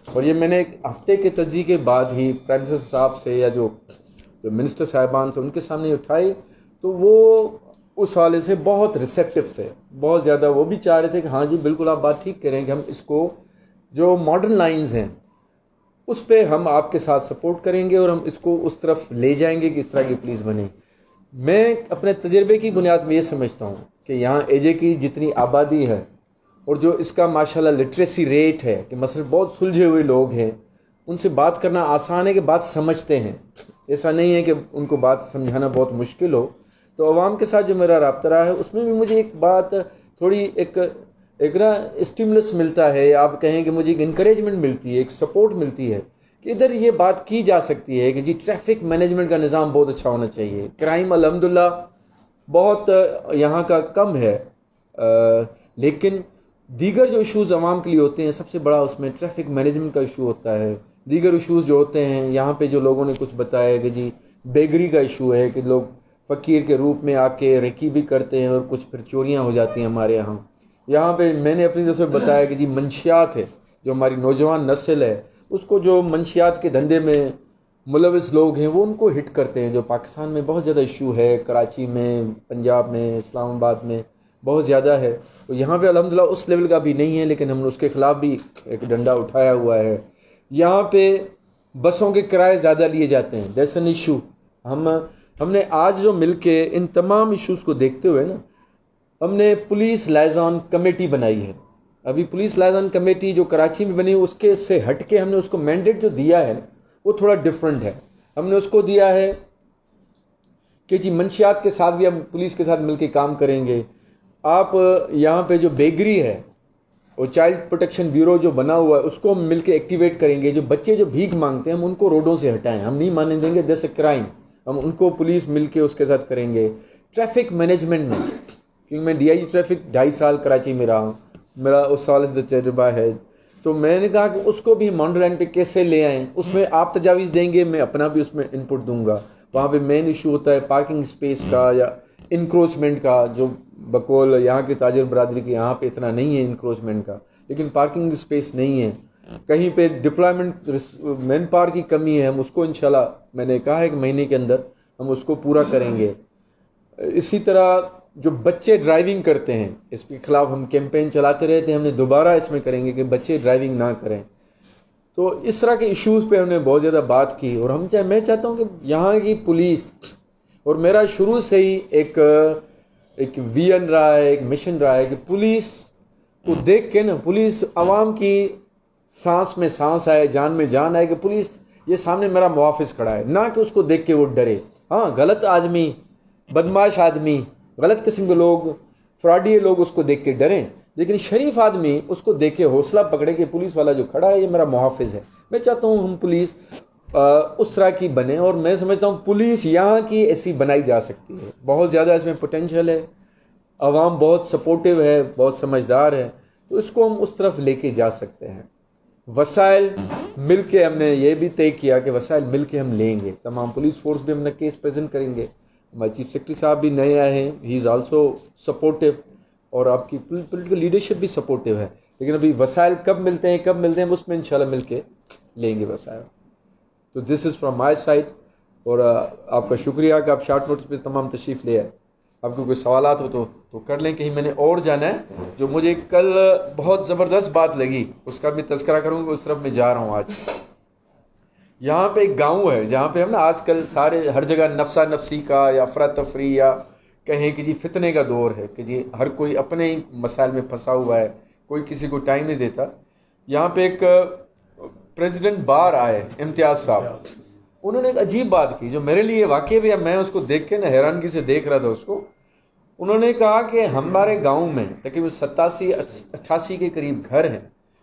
اور یہ میں نے ایک ہفتے کے تجزیے کے بعد ہی پرائم منسٹر صاحب سے یا جو منسٹر صاحبان سے ان کے سامنے اٹھائی، تو وہ اس حوالے سے بہت ریسیپٹیو تھے، بہت زیادہ وہ بھی چاہ رہے تھے کہ ہاں جی بالکل آپ بات ٹھیک کریں کہ ہم اس کو جو ماڈرن لائنز ہیں اس پہ ہم آپ کے ساتھ سپورٹ کریں گے اور ہم اس کو اس طرف لے جائیں گے کہ اس طرح کی پولیس بنے۔ میں اپنے تجربے کی بنیاد میں یہ سمجھتا ہوں کہ یہاں اے جے کی جتنی آبادی ہے اور جو اس کا ماشاءاللہ لٹریسی ریٹ ہے کہ مثلا بہت سلجھے ہوئے لوگ ہیں، ان سے بات کرنا آسان ہے کہ بات سمجھتے ہیں، ایسا نہیں ہے کہ ان کو بات سمجھانا بہت مشکل ہو۔ تو عوام کے ساتھ جو میرا رابطہ رہا ہے اس میں بھی مجھے ایک بات تھوڑی ایک نا اسٹیمولس ملتا ہے، آپ کہیں کہ مجھے ایک انکریجمنٹ ملتی ہے، ایک سپورٹ ملتی ہے کہ ادھر یہ بات کی جا سکتی ہے کہ جی ٹریفک مینجمنٹ کا نظام بہت اچھا ہونا چاہیے، کرائم الحمدللہ بہت یہاں کا کم ہے، لیکن دیگر جو ایشوز عوام کے لیے ہوتے ہیں سب سے بڑا اس میں ٹریفک مینجمنٹ کا ایشو ہوتا ہے۔ دیگر ایشوز جو ہوتے ہیں یہاں پہ جو لوگوں نے کچھ بتایا کہ جی بیگری کا ایشو ہے کہ لوگ فقیر کے روپ میں آ کے ریکی بھی کرتے ہیں اور کچھ پھر چوریاں ہو جاتی ہیں ہمارے یہاں۔ یہاں پہ میں نے اپنی طرف سے بتایا کہ جی منشیات ہے، جو ہماری نوجوان نسل ہے اس کو جو منشیات کے دھندے میں ملوث لوگ ہیں وہ ان کو ہٹ کرتے ہیں، جو پاکستان میں بہت زیادہ ایشو ہے، کراچی میں، پنجاب میں، اسلام آباد میں بہت زیادہ ہے۔ تو یہاں پہ الحمدللہ اس لیول کا بھی نہیں ہے، لیکن ہم نے اس کے خلاف بھی ایک ڈنڈا اٹھایا ہوا ہے۔ یہاں پہ بسوں کے کرائے زیادہ لیے جاتے ہیں، دیٹس این ایشو۔ ہم نے آج جو مل کے ان تمام ایشوز کو دیکھتے ہوئے نا ہم نے پولیس لائزان کمیٹی بنائی ہے۔ ابھی پولیس لائزان کمیٹی جو کراچی میں بنی اس کے سے ہٹ کے ہم نے اس کو مینڈیٹ جو دیا ہے وہ تھوڑا ڈفرینٹ ہے۔ ہم نے اس کو دیا ہے کہ جی منشیات کے ساتھ بھی ہم پولیس کے ساتھ مل کے کام کریں گے۔ آپ یہاں پہ جو بیگری ہے اور چائلڈ پروٹیکشن بیورو جو بنا ہوا ہے اس کو ہم مل کے ایکٹیویٹ کریں گے۔ جو بچے جو بھیک مانگتے ہیں ہم ان کو روڈوں سے ہٹائیں، ہم نہیں ماننے دیں گے جیسے کرائم، ہم ان کو پولیس مل کے اس کے ساتھ کریں گے۔ ٹریفک مینجمنٹ میں کیونکہ میں ڈی آئی جی ٹریفک 2.5 سال کراچی میں رہا ہوں، میرا اس حوالے سے تجربہ ہے، تو میں نے کہا کہ اس کو بھی ماڈرن لائن پہ کیسے لے آئیں۔ اس میں آپ تجاویز دیں گے، میں اپنا بھی اس میں ان پٹ دوں گا۔ وہاں پہ مین ایشو ہوتا ہے پارکنگ اسپیس کا یا انکروچمنٹ کا، جو بقول یہاں کی تاجر برادری کی یہاں پہ اتنا نہیں ہے انکروچمنٹ کا، لیکن پارکنگ اسپیس نہیں ہے، کہیں پہ ڈپلائمنٹ مین پاور کی کمی ہے، ہم اس کو انشاءاللہ میں نے کہا ہے کہ مہینے کے اندر ہم اس کو پورا کریں گے۔ اسی طرح جو بچے ڈرائیونگ کرتے ہیں اس کے خلاف ہم کیمپین چلاتے رہتے ہیں، ہم نے دوبارہ اس میں کریں گے کہ بچے ڈرائیونگ نہ کریں۔ تو اس طرح کے ایشوز پہ ہم نے بہت زیادہ بات کی، اور میں چاہتا ہوں کہ یہاں کی پولیس، اور میرا شروع سے ہی ایک ویژن رہا ہے، ایک مشن رہا ہے کہ پولیس کو دیکھ کے نا پولیس عوام کی سانس میں سانس آئے، جان میں جان آئے، کہ پولیس یہ سامنے میرا محافظ کھڑا ہے، نہ کہ اس کو دیکھ کے وہ ڈرے۔ ہاں غلط آدمی، بدماش آدمی، غلط قسم کے لوگ، فراڈی لوگ اس کو دیکھ کے ڈریں، لیکن شریف آدمی اس کو دیکھ کے حوصلہ پکڑے کہ پولیس والا جو کھڑا ہے یہ میرا محافظ ہے۔ میں چاہتا ہوں ہم پولیس اس طرح کی بنے، اور میں سمجھتا ہوں پولیس یہاں کی ایسی بنائی جا سکتی ہے، بہت زیادہ اس میں پوٹینشیل ہے، عوام بہت سپورٹیو ہے، بہت سمجھدار ہے، تو اس کو ہم اس طرف لے کے جا سکتے ہیں۔ وسائل مل کے ہم نے یہ بھی طے کیا کہ وسائل مل کے ہم لیں گے، تمام پولیس فورس بھی ہم نے کیس پریزنٹ کریں گے۔ ہمارے چیف سیکرٹری صاحب بھی نئے آئے ہیں، ہی از آلسو سپورٹیو، اور آپ کی پولیٹیکل لیڈرشپ بھی سپورٹیو ہے، لیکن ابھی وسائل کب ملتے ہیں اس میں انشاءاللہ مل کے لیں گے وسائل۔ تو دس از فرام مائی سائڈ، اور آپ کا شکریہ کہ آپ شارٹ نوٹس پہ تمام تشریف لے آئے۔ آپ کو کوئی سوالات ہو تو کر لیں، کہیں میں نے اور جانا ہے جو مجھے کل بہت زبردست بات لگی اس کا بھی تذکرہ کروں گا، اس طرف میں جا رہا ہوں آج۔ یہاں پہ ایک گاؤں ہے جہاں پہ ہم نا آج کل سارے ہر جگہ نفسا نفسی کا یا افراتفری یا کہیں کہ جی فتنے کا دور ہے کہ جی ہر کوئی اپنے ہی مسائل میں پھنسا ہوا ہے، کوئی کسی کو ٹائم نہیں دیتا۔ یہاں پہ ایک پریزیڈنٹ بار آئے امتیاز صاحب، انہوں نے ایک عجیب بات کی جو میرے لیے واقعی بھی، میں اس کو دیکھ کے نا حیرانگی سے دیکھ رہا تھا اس کو۔ انہوں نے کہا کہ ہمارے گاؤں میں تقریباً 87-88 کے قریب گھر ہیں،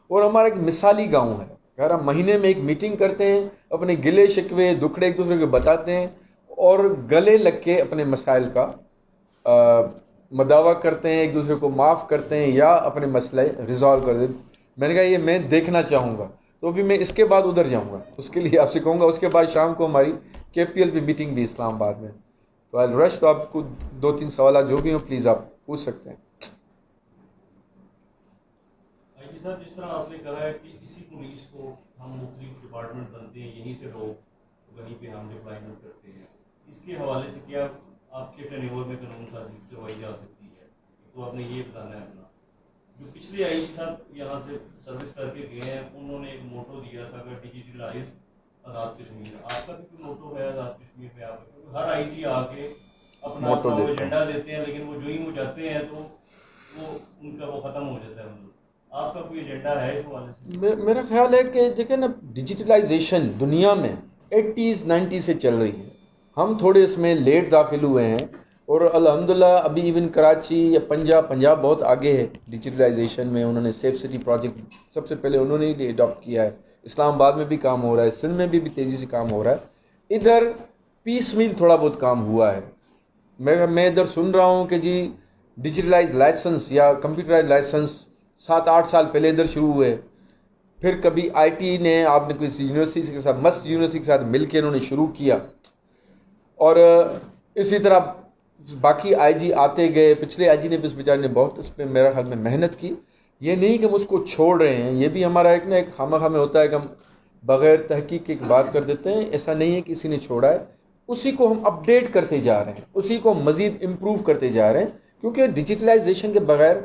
اور ہمارا ایک مثالی گاؤں ہے، گھر ہم مہینے میں ایک میٹنگ کرتے ہیں، اپنے گلے شکوے دکھڑے ایک دوسرے کو بتاتے ہیں، اور گلے لگ کے اپنے مسائل کا مداوع کرتے ہیں، ایک دوسرے کو معاف کرتے ہیں یا اپنے مسئلے ریزالو کر دیتے۔ میں نے کہا یہ میں دیکھنا چاہوں گا، تو ابھی میں اس کے بعد ادھر جاؤں گا، اس کے لیے آپ سے کہوں گا۔ اس کے بعد شام کو ہماری KPL پہ میٹنگ بھی اسلام آباد میں، تو آئی رش، تو آپ کو 2-3 سوالات جو بھی ہوں پلیز آپ پوچھ سکتے ہیں۔ جی صاحب جس طرح آپ نے کہا ہے کہ اسی پولیس کو ہم مختلف ڈپارٹمنٹ بنتے ہیں، یہیں سے لوگ وہیں پہ ہم ڈپلائمنٹ کرتے ہیں، اس کے حوالے سے کیا آپ کے ٹرن اوور میں قانون سازی کروائی جا سکتی ہے؟ تو آپ نے یہ بتانا ہے اپنا. جو پچھلے آئی جی صاحب یہاں سے سروس کر کے گئے ہیں، انہوں نے ایک موٹو دیا تھا کہ ڈیجیٹلائز آزاد کشمیر. آپ کا بھی کوئی موٹو ہے آزاد کشمیر میں؟ آپ ہر آئی جی آ کے اپنا اپنا وہ ایجنڈا دیتے ہیں، لیکن وہ جو ہی وہ جاتے ہیں تو وہ ان کا وہ ختم ہو جاتا ہے. آپ کا کوئی ایجنڈا ہے اس حوالے سے؟ میرا خیال ہے کہ دیکھیں نا، ڈیجیٹلائزیشن دنیا میں 80s 90s سے چل رہی ہے. ہم تھوڑے اس میں لیٹ داخل ہوئے ہیں، اور الحمدللہ ابھی ایون کراچی یا پنجاب بہت آگے ہے ڈیجیٹلائزیشن میں. انہوں نے سیف سٹی پروجیکٹ سب سے پہلے انہوں نے ہی اڈاپٹ کیا ہے. اسلام آباد میں بھی کام ہو رہا ہے، سندھ میں بھی تیزی سے کام ہو رہا ہے. ادھر پیس میل تھوڑا بہت کام ہوا ہے. میں ادھر سن رہا ہوں کہ جی ڈیجیٹلائز لائسنس یا کمپیوٹرائز لائسنس 7-8 سال پہلے ادھر شروع ہوئے. پھر کبھی آئی ٹی نے آپ نے کوئی یونیورسٹی کے ساتھ مسٹ یونیورسٹی کے ساتھ مل کے انہوں نے شروع کیا، اور اسی طرح باقی آئی جی آتے گئے. پچھلے آئی جی نے بھی اس بیچارے نے بہت اس پہ میرا خیال میں محنت کی. یہ نہیں کہ ہم اس کو چھوڑ رہے ہیں، یہ بھی ہمارا ایک خواہ میں ہوتا ہے کہ ہم بغیر تحقیق کی ایک بات کر دیتے ہیں. ایسا نہیں ہے کہ کسی نے چھوڑا ہے، اسی کو ہم اپڈیٹ کرتے جا رہے ہیں، اسی کو مزید امپروو کرتے جا رہے ہیں. کیونکہ ڈیجیٹلائزیشن کے بغیر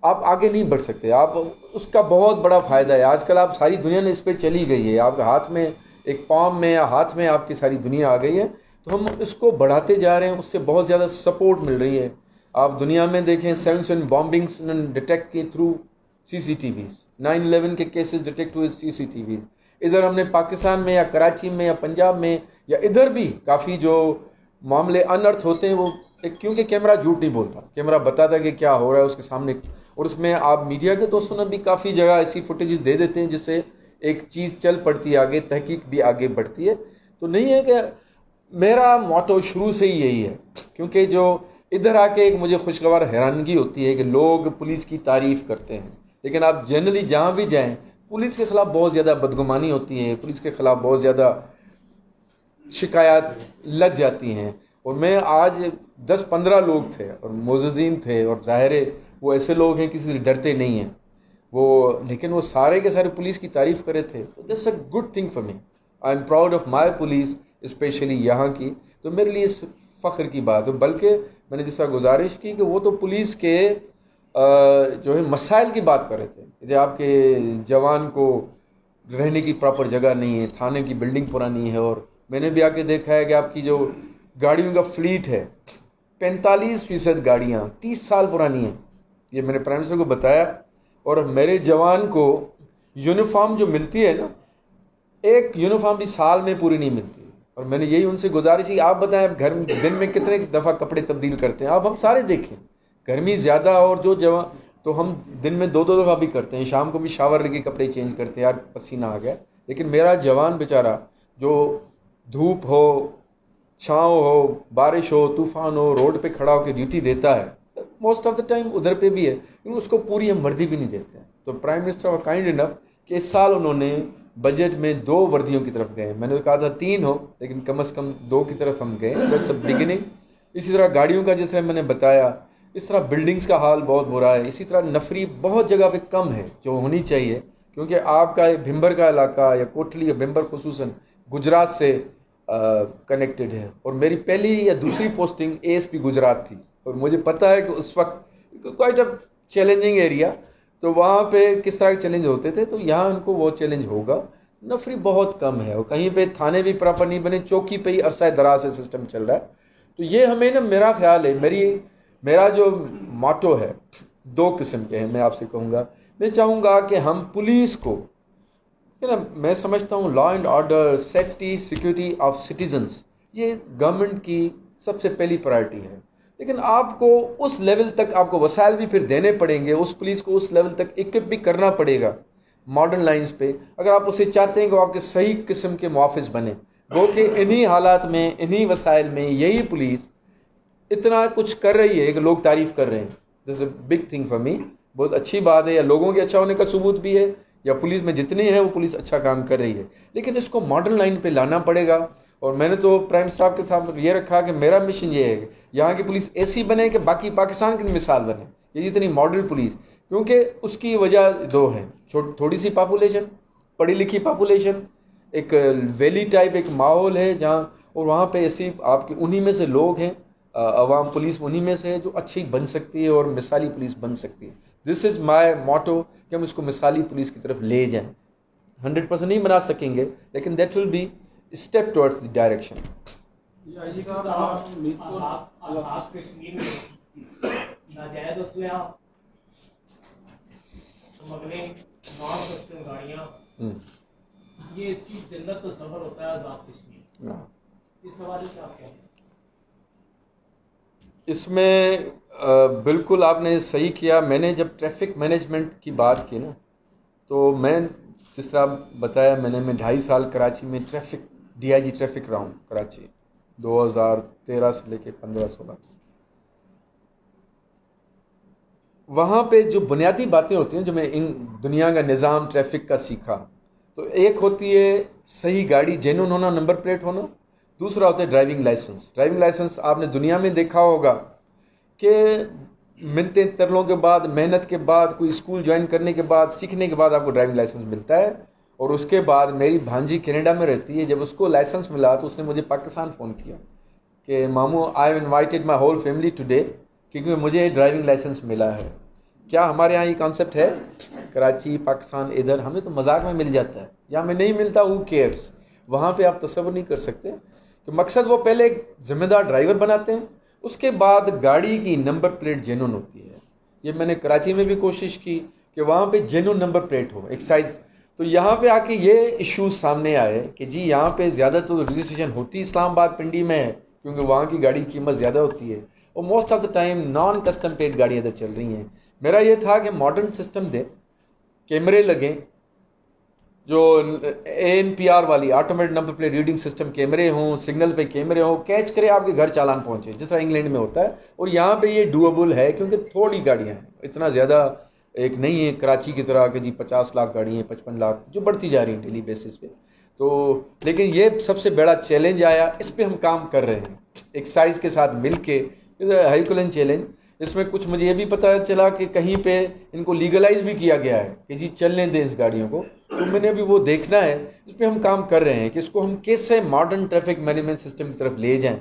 آپ آگے نہیں بڑھ سکتے. آپ اس کا بہت بڑا فائدہ ہے. آج کل آپ ساری دنیا نے اس پہ چلی گئی ہے، آپ کے ہاتھ میں ایک پام میں یا ہاتھ میں آپ کی ساری دنیا آ گئی ہے. تو ہم اس کو بڑھاتے جا رہے ہیں، اس سے بہت زیادہ سپورٹ مل رہی ہے. آپ دنیا میں دیکھیں 7 بامبنگس ڈیٹیکٹ کی تھرو CCTVs، 9/11 کے کیسز ڈیٹیکٹ ہوئے CCTVs. ادھر ہم نے پاکستان میں یا کراچی میں یا پنجاب میں یا ادھر بھی کافی جو معاملے انرتھ ہوتے ہیں وہ کیونکہ کیمرہ جھوٹ نہیں بولتا، کیمرہ بتاتا ہے کہ کیا ہو رہا ہے اس کے سامنے. اور اس میں آپ میڈیا کے دوستوں نے بھی کافی جگہ ایسی فوٹیجز دے دیتے ہیں جس سے ایک چیز چل پڑتی ہے آگے، تحقیق بھی آگے بڑھتی ہے. تو نہیں ہے کہ میرا موٹو شروع سے ہی یہی ہے. کیونکہ جو ادھر آ کے ایک مجھے خوشگوار حیرانگی ہوتی ہے کہ لوگ پولیس کی تعریف کرتے ہیں، لیکن آپ جنرلی جہاں بھی جائیں پولیس کے خلاف بہت زیادہ بدگمانی ہوتی ہے، پولیس کے خلاف بہت زیادہ شکایات لگ جاتی ہیں. اور میں آج 10-15 لوگ تھے اور معززین تھے، اور ظاہر ہے وہ ایسے لوگ ہیں کسی سے ڈرتے نہیں ہیں وہ، لیکن وہ سارے کے سارے پولیس کی تعریف کرے تھے. تو this a good thing for me. I am proud of my police, specially یہاں کی. تو میرے لیے فخر کی بات ہے. بلکہ میں نے جس طرح گزارش کی کہ وہ تو پولیس کے جو ہے مسائل کی بات کر رہے تھے کہ آپ کے جوان کو رہنے کی پراپر جگہ نہیں ہے، تھانے کی بلڈنگ پرانی ہے. اور میں نے بھی آ کے دیکھا ہے کہ آپ کی جو گاڑیوں کا فلیٹ ہے 45% گاڑیاں 30 سال پرانی ہیں. یہ میں نے پرائم منسٹر کو بتایا. اور میرے جوان کو یونیفارم جو ملتی ہے نا، ایک یونیفارم بھی سال میں پوری نہیں ملتی. اور میں نے یہی ان سے گزارش کی، آپ بتائیں آپ گھر دن میں کتنے دفعہ کپڑے تبدیل کرتے ہیں؟ آپ ہم سارے دیکھیں، گرمی زیادہ اور جو جوان تو ہم دن میں 2 دفعہ بھی کرتے ہیں، شام کو بھی شاور لے کے کپڑے چینج کرتے ہیں، یار پسینہ آ گیا. لیکن میرا جوان بیچارہ جو دھوپ ہو، چھاؤں ہو، بارش ہو، طوفان ہو، روڈ پہ کھڑا ہو کے ڈیوٹی دیتا ہے. موسٹ آف دا ٹائم ادھر پہ بھی ہے، کیونکہ اس کو پوری ہم وردی بھی نہیں دیتے ہیں. تو پرائم منسٹر وار کائنڈ انف کہ اس سال انہوں نے بجٹ میں 2 وردیوں کی طرف گئے. میں نے کہا تھا 3 ہو، لیکن کم از کم 2 کی طرف ہم گئے. That's a beginning. اسی طرح گاڑیوں کا جس طرح میں نے بتایا، اس طرح بلڈنگز کا حال بہت برا ہے. اسی طرح نفری بہت جگہ پہ کم ہے جو ہونی چاہیے، کیونکہ آپ کا بھمبر کا علاقہ یا کوٹلی یا بھمبر خصوصاً گجرات سے کنیکٹڈ ہے. اور میری پہلی یا دوسری پوسٹنگ ASP گجرات تھی، اور مجھے پتہ ہے کہ اس وقت کوائٹ اے چیلنجنگ ایریا، تو وہاں پہ کس طرح کے چیلنج ہوتے تھے. تو یہاں ان کو وہ چیلنج ہوگا. نفری بہت کم ہے، اور کہیں پہ تھانے بھی پراپر نہیں بنے، چوکی پہ ہی عرصہ دراز سے سسٹم چل رہا ہے. تو یہ ہمیں نا، میرا خیال ہے میرا جو موٹو ہے 2 قسم کے ہیں. میں آپ سے کہوں گا، میں چاہوں گا کہ ہم پولیس کو میں سمجھتا ہوں law and order, safety, security of citizens, یہ گورنمنٹ کی سب سے پہلی پرائرٹی ہے. لیکن آپ کو اس لیول تک آپ کو وسائل بھی پھر دینے پڑیں گے، اس پولیس کو اس لیول تک اکوپ بھی کرنا پڑے گا ماڈرن لائنز پہ، اگر آپ اسے چاہتے ہیں کہ وہ آپ کے صحیح قسم کے محافظ بنے. وہ کہ انہی حالات میں، انہی وسائل میں یہی پولیس اتنا کچھ کر رہی ہے کہ لوگ تعریف کر رہے ہیں. This a big thing for me. بہت اچھی بات ہے، یا لوگوں کے اچھا ہونے کا ثبوت بھی ہے، یا پولیس میں جتنے ہیں وہ پولیس اچھا کام کر رہی ہے. لیکن اس کو ماڈرن لائن پہ لانا پڑے گا. اور میں نے تو پرائم صاحب کے ساتھ یہ رکھا کہ میرا مشن یہ ہے کہ یہاں کی پولیس ایسی بنے کہ باقی پاکستان کی مثال بنے. یہ جتنی ماڈل پولیس، کیونکہ اس کی وجہ دو ہیں، تھوڑی سی پاپولیشن، پڑھی لکھی پاپولیشن، ایک ویلی ٹائپ ایک ماحول ہے جہاں، اور وہاں پہ ایسی آپ کے انہی میں سے لوگ ہیں، عوام پولیس انہی میں سے ہے جو اچھی بن سکتی ہے اور مثالی پولیس بن سکتی ہے۔ دس از مائی موٹو کہ ہم اس کو مثالی پولیس کی طرف لے جائیں۔ 100% نہیں بنا سکیں گے لیکن that will be step towards the direction. Azad Kashmir میں ناجائز اسلحہ، اسمگلنگ، نان کسٹم گاڑیاں، یہ اس کی جنت تصور ہوتا ہے آزاد کشمیر، اس حوالے سے آپ کیا ہیں؟ اس میں بالکل آپ نے صحیح کیا۔ میں نے جب ٹریفک مینجمنٹ کی بات کی نا، تو میں جس طرح بتایا میں 2.5 سال کراچی میں ٹریفک DIG ٹریفک رہا ہوں کراچی، 2013 سے لے کے 15-16۔ وہاں پہ جو بنیادی باتیں ہوتی ہیں جو میں ان دنیا کا نظام ٹریفک کا سیکھا، تو ایک ہوتی ہے صحیح گاڑی جینون ہونا، نمبر پلیٹ ہونا، دوسرا ہوتا ہے ڈرائیونگ لائسنس۔ ڈرائیونگ لائسنس آپ نے دنیا میں دیکھا ہوگا کہ منتیں ترلوں کے بعد، محنت کے بعد، کوئی اسکول جوائن کرنے کے بعد، سیکھنے کے بعد آپ کو ڈرائیونگ لائسنس ملتا ہے۔ اور اس کے بعد میری بھانجی کینیڈا میں رہتی ہے، جب اس کو لائسنس ملا تو اس نے مجھے پاکستان فون کیا کہ ماموں I have invited my whole family today, کیونکہ مجھے ڈرائیونگ لائسنس ملا ہے۔ کیا ہمارے یہاں یہ کانسیپٹ ہے؟ کراچی، پاکستان، ادھر ہمیں تو مذاق میں مل جاتا ہے، یا ہمیں نہیں ملتا، ہو کیئرس۔ وہاں پہ آپ تصور نہیں کر سکتے کہ مقصد وہ پہلے ایک ذمہ دار ڈرائیور بناتے ہیں، اس کے بعد گاڑی کی نمبر پلیٹ جینون ہوتی ہے۔ یہ میں نے کراچی میں بھی کوشش کی کہ وہاں پہ جینون نمبر پلیٹ ہو، ایک سائز۔ تو یہاں پہ آ کے یہ ایشوز سامنے آئے کہ جی یہاں پہ زیادہ تو رجسٹریشن ہوتی اسلام آباد پنڈی میں ہے، کیونکہ وہاں کی گاڑی کی قیمت زیادہ ہوتی ہے، اور most of the time non custom paid گاڑیاں ادھر چل رہی ہیں۔ میرا یہ تھا کہ ماڈرن سسٹم دے، کیمرے لگیں، جو ANPR والی automated number plate reading system کیمرے ہوں، سگنل پہ کیمرے ہوں، کیچ کرے آپ کے گھر چالان پہنچے، جس طرح انگلینڈ میں ہوتا ہے۔ اور یہاں پہ یہ ڈویبل ہے کیونکہ تھوڑی گاڑیاں ہیں، اتنا زیادہ ایک نہیں ہے کراچی کی طرح کہ جی 50 لاکھ گاڑی ہیں، 55 لاکھ جو بڑھتی جا رہی ہیں ڈیلی بیسس پہ۔ تو لیکن یہ سب سے بڑا چیلنج آیا، اس پہ ہم کام کر رہے ہیں ایک سائز کے ساتھ مل کے، ہیرکولین چیلنج۔ اس میں کچھ مجھے یہ بھی پتہ چلا کہ کہیں پہ ان کو لیگلائز بھی کیا گیا ہے کہ جی چلنے دیں اس گاڑیوں کو، تو میں نے ابھی وہ دیکھنا ہے، اس پہ ہم کام کر رہے ہیں کہ اس کو ہم کیسے ماڈرن ٹریفک مینجمنٹ سسٹم کی طرف لے جائیں۔